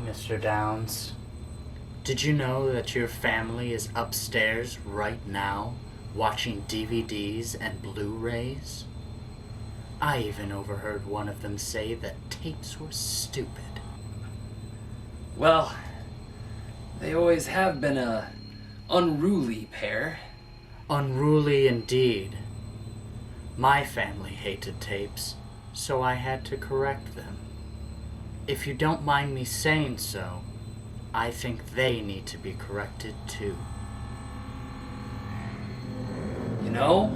Mr. Downs. Did you know that your family is upstairs right now, watching DVDs and Blu-rays? I even overheard one of them say that tapes were stupid. Well, they always have been a unruly pair. Unruly indeed. My family hated tapes, so I had to correct them. If you don't mind me saying so, I think they need to be corrected too. You know,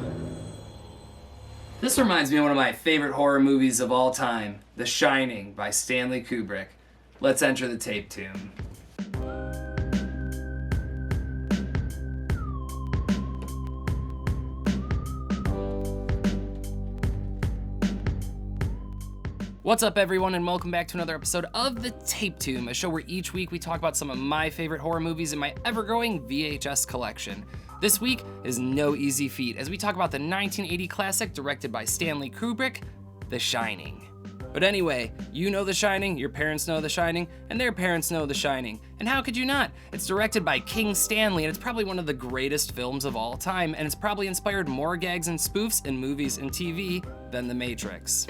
this reminds me of one of my favorite horror movies of all time, The Shining by Stanley Kubrik. Let's enter the tape tune. What's up, everyone, and welcome back to another episode of The Tape Tomb, a show where each week we talk about some of my favorite horror movies in my ever-growing VHS collection. This week is no easy feat, as we talk about the 1980 classic directed by Stanley Kubrik, The Shining. But anyway, you know The Shining, your parents know The Shining, and their parents know The Shining. And how could you not? It's directed by King Stanley, and it's probably one of the greatest films of all time, and it's probably inspired more gags and spoofs in movies and TV than The Matrix.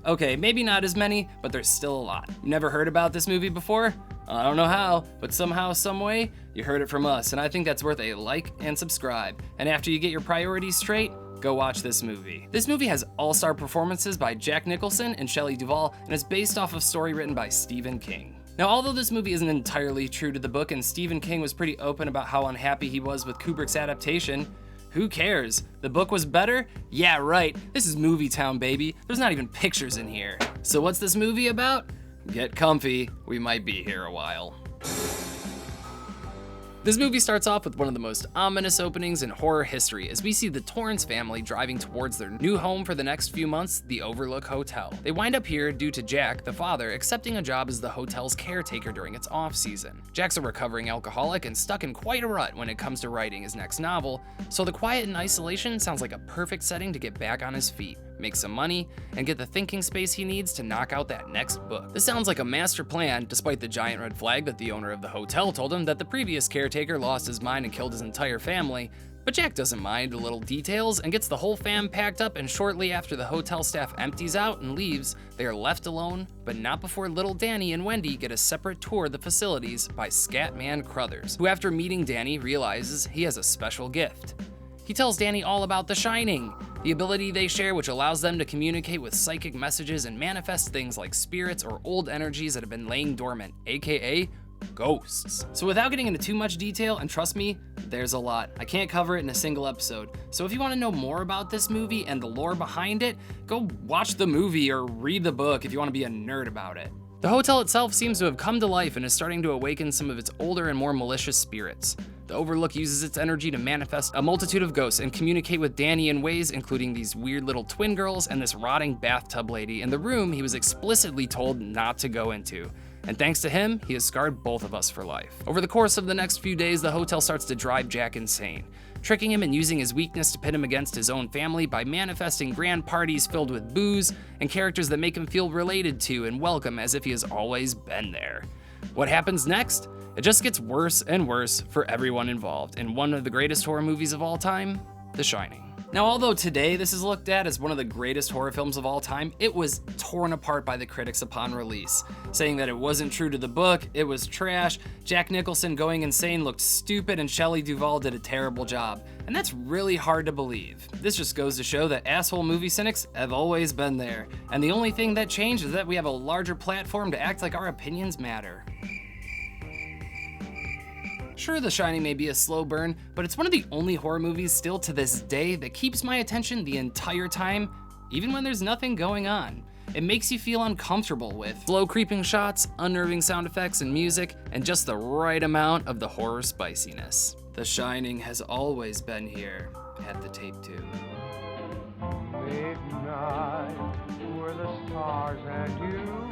Okay, maybe not as many, but there's still a lot. Never heard about this movie before? I don't know how, but somehow, someway, you heard it from us, and I think that's worth a like and subscribe. And after you get your priorities straight, go watch this movie. This movie has all-star performances by Jack Nicholson and Shelley Duvall, and is based off of a story written by Stephen King. Now, although this movie isn't entirely true to the book, and Stephen King was pretty open about how unhappy he was with Kubrick's adaptation, who cares? The book was better? Yeah, right. This is Movie Town, baby. There's not even pictures in here. So what's this movie about? Get comfy. We might be here a while. This movie starts off with one of the most ominous openings in horror history as we see the Torrance family driving towards their new home for the next few months, the Overlook Hotel. They wind up here due to Jack, the father, accepting a job as the hotel's caretaker during its off-season. Jack's a recovering alcoholic and stuck in quite a rut when it comes to writing his next novel, so the quiet and isolation sounds like a perfect setting to get back on his feet, make some money, and get the thinking space he needs to knock out that next book. This sounds like a master plan, despite the giant red flag that the owner of the hotel told him that the previous caretaker lost his mind and killed his entire family. But Jack doesn't mind the little details and gets the whole fam packed up, and shortly after the hotel staff empties out and leaves, they are left alone, but not before little Danny and Wendy get a separate tour of the facilities by Scatman Crothers, who after meeting Danny realizes he has a special gift. He tells Danny all about The Shining, the ability they share which allows them to communicate with psychic messages and manifest things like spirits or old energies that have been laying dormant, aka ghosts. So without getting into too much detail, and trust me, there's a lot. I can't cover it in a single episode. So if you want to know more about this movie and the lore behind it, go watch the movie or read the book if you want to be a nerd about it. The hotel itself seems to have come to life and is starting to awaken some of its older and more malicious spirits. The Overlook uses its energy to manifest a multitude of ghosts and communicate with Danny in ways including these weird little twin girls and this rotting bathtub lady in the room he was explicitly told not to go into. And thanks to him, he has scarred both of us for life. Over the course of the next few days, the hotel starts to drive Jack insane, tricking him and using his weakness to pit him against his own family by manifesting grand parties filled with booze and characters that make him feel related to and welcome as if he has always been there. What happens next? It just gets worse and worse for everyone involved in one of the greatest horror movies of all time, The Shining. Now, although today this is looked at as one of the greatest horror films of all time, it was torn apart by the critics upon release, saying that it wasn't true to the book, it was trash, Jack Nicholson going insane looked stupid, and Shelley Duvall did a terrible job. And that's really hard to believe. This just goes to show that asshole movie cynics have always been there, and the only thing that changed is that we have a larger platform to act like our opinions matter. Sure, The Shining may be a slow burn, but it's one of the only horror movies still to this day that keeps my attention the entire time, even when there's nothing going on. It makes you feel uncomfortable with slow creeping shots, unnerving sound effects and music, and just the right amount of the horror spiciness. The Shining has always been here at the Tape Tomb. Midnight, where the stars and you.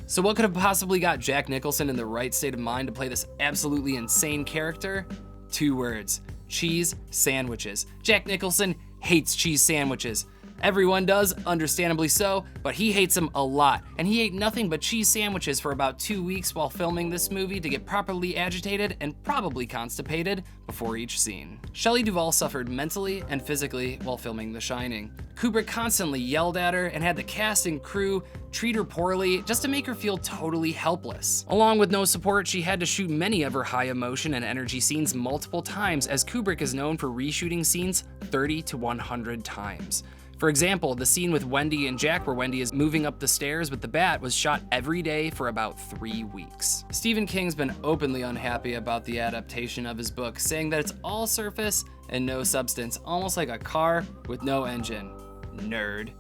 So what could have possibly got Jack Nicholson in the right state of mind to play this absolutely insane character? 2 words: cheese sandwiches. Jack Nicholson hates cheese sandwiches. Everyone does, understandably so, but he hates them a lot, and he ate nothing but cheese sandwiches for about 2 weeks while filming this movie to get properly agitated and probably constipated before each scene. Shelley Duvall suffered mentally and physically while filming The Shining. Kubrick constantly yelled at her and had the cast and crew treat her poorly just to make her feel totally helpless. Along with no support, she had to shoot many of her high emotion and energy scenes multiple times, as Kubrick is known for reshooting scenes 30 to 100 times. For example, the scene with Wendy and Jack where Wendy is moving up the stairs with the bat was shot every day for about 3 weeks. Stephen King's been openly unhappy about the adaptation of his book, saying that it's all surface and no substance, almost like a car with no engine. Nerd.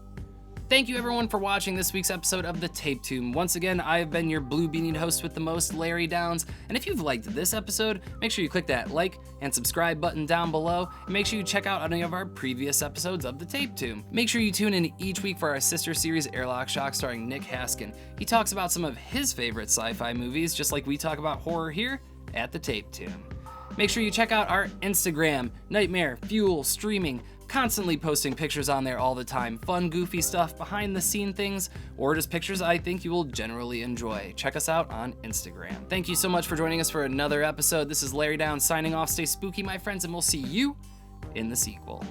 Thank you everyone for watching this week's episode of The Tape Tomb. Once again, I've been your blue-beanied host with the most, Larry Downs, and if you've liked this episode, make sure you click that like and subscribe button down below, and make sure you check out any of our previous episodes of The Tape Tomb. Make sure you tune in each week for our sister series, Airlock Shock, starring Nick Haskin. He talks about some of his favorite sci-fi movies, just like we talk about horror here at The Tape Tomb. Make sure you check out our Instagram, Nightmare Fuel Streaming, constantly posting pictures on there all the time. Fun, goofy stuff, behind the scene things, or just pictures I think you will generally enjoy. Check us out on Instagram. Thank you so much for joining us for another episode. This is Larry Downs signing off. Stay spooky, my friends, and we'll see you in the sequel.